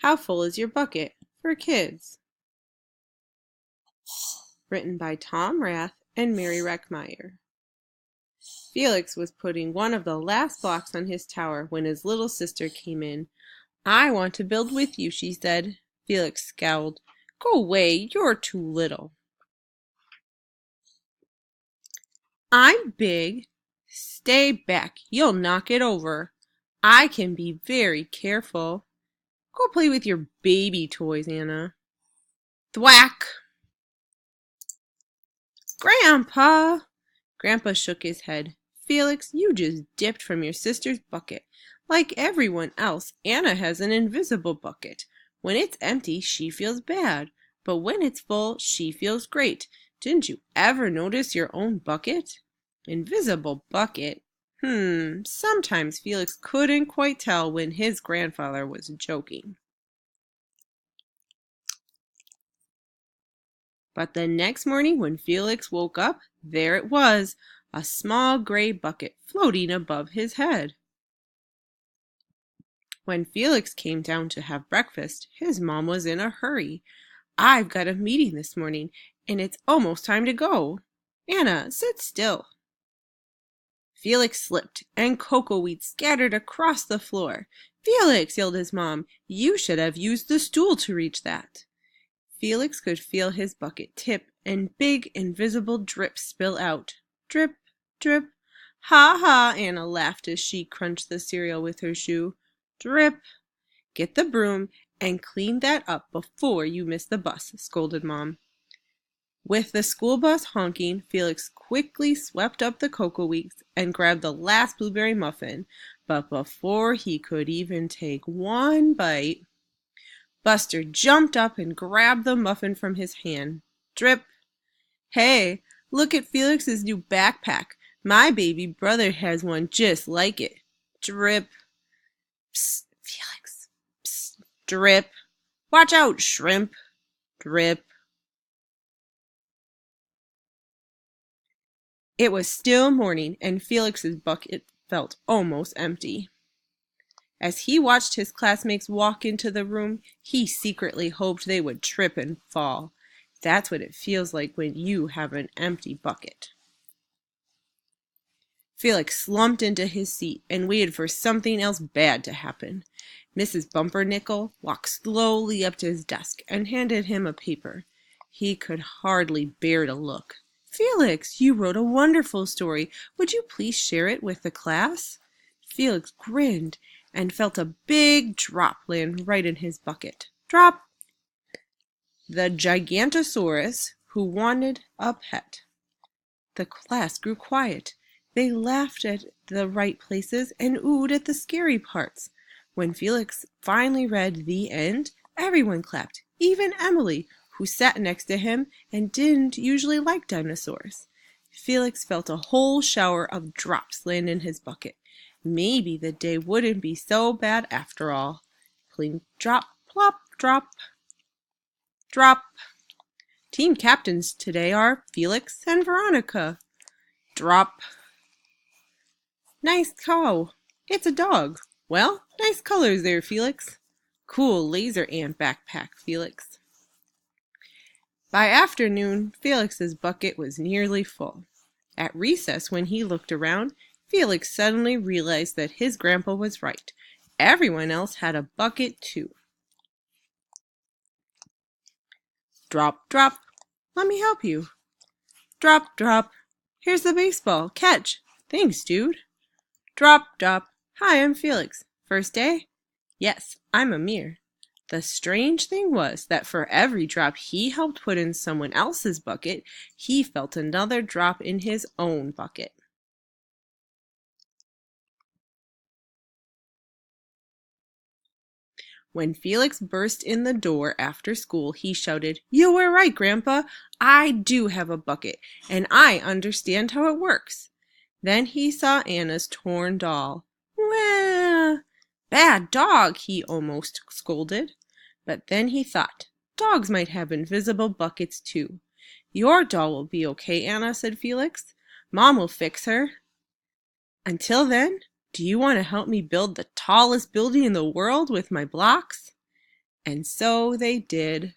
How full is your bucket? For kids. Written by Tom Rath and Mary Reckmeyer. Felix was putting one of the last blocks on his tower when his little sister came in. I want to build with you, she said. Felix scowled. Go away, you're too little. I'm big. Stay back, you'll knock it over. I can be very careful. Go play with your baby toys, Anna. Thwack! Grandpa! Grandpa shook his head. Felix, you just dipped from your sister's bucket. Like everyone else, Anna has an invisible bucket. When it's empty, she feels bad. But when it's full, she feels great. Didn't you ever notice your own bucket? Invisible bucket? Sometimes Felix couldn't quite tell when his grandfather was joking. But the next morning when Felix woke up, there it was, a small gray bucket floating above his head. When Felix came down to have breakfast, his mom was in a hurry. I've got a meeting this morning, and it's almost time to go. Anna, sit still. Felix slipped, and cocoa weed scattered across the floor. Felix, yelled his mom, you should have used the stool to reach that. Felix could feel his bucket tip and big invisible drips spill out. Drip, drip. Ha ha, Anna laughed as she crunched the cereal with her shoe. Drip. Get the broom and clean that up before you miss the bus, scolded Mom. With the school bus honking, Felix quickly swept up the cocoa weeds and grabbed the last blueberry muffin. But before he could even take one bite, Buster jumped up and grabbed the muffin from his hand. Drip. Hey, look at Felix's new backpack. My baby brother has one just like it. Drip. Psst, Felix. Psst, drip. Watch out, shrimp. Drip. It was still morning, and Felix's bucket felt almost empty. As he watched his classmates walk into the room, he secretly hoped they would trip and fall. That's what it feels like when you have an empty bucket. Felix slumped into his seat and waited for something else bad to happen. Mrs. Bumpernickel walked slowly up to his desk and handed him a paper. He could hardly bear to look. Felix, you wrote a wonderful story. Would you please share it with the class? Felix grinned and felt a big drop land right in his bucket. Drop! The Gigantosaurus Who Wanted a Pet. The class grew quiet. They laughed at the right places and oohed at the scary parts. When Felix finally read the end, everyone clapped, even Emily, who sat next to him and didn't usually like dinosaurs. Felix felt a whole shower of drops land in his bucket. Maybe the day wouldn't be so bad after all. Clink, drop, plop, drop. Drop. Team captains today are Felix and Veronica. Drop. Nice cow. It's a dog. Well, nice colors there, Felix. Cool laser ant backpack, Felix. By afternoon, Felix's bucket was nearly full. At recess, when he looked around, Felix suddenly realized that his grandpa was right. Everyone else had a bucket too. Drop, drop. Let me help you. Drop, drop. Here's the baseball. Catch. Thanks, dude. Drop, drop. Hi, I'm Felix. First day? Yes, I'm Amir. The strange thing was that for every drop he helped put in someone else's bucket, he felt another drop in his own bucket. When Felix burst in the door after school, he shouted, You were right, Grandpa. I do have a bucket, and I understand how it works. Then he saw Anna's torn doll. Wah! Bad dog, he almost scolded. But then he thought, dogs might have invisible buckets too. Your doll will be okay, Anna, said Felix. Mom will fix her. Until then, do you want to help me build the tallest building in the world with my blocks? And so they did.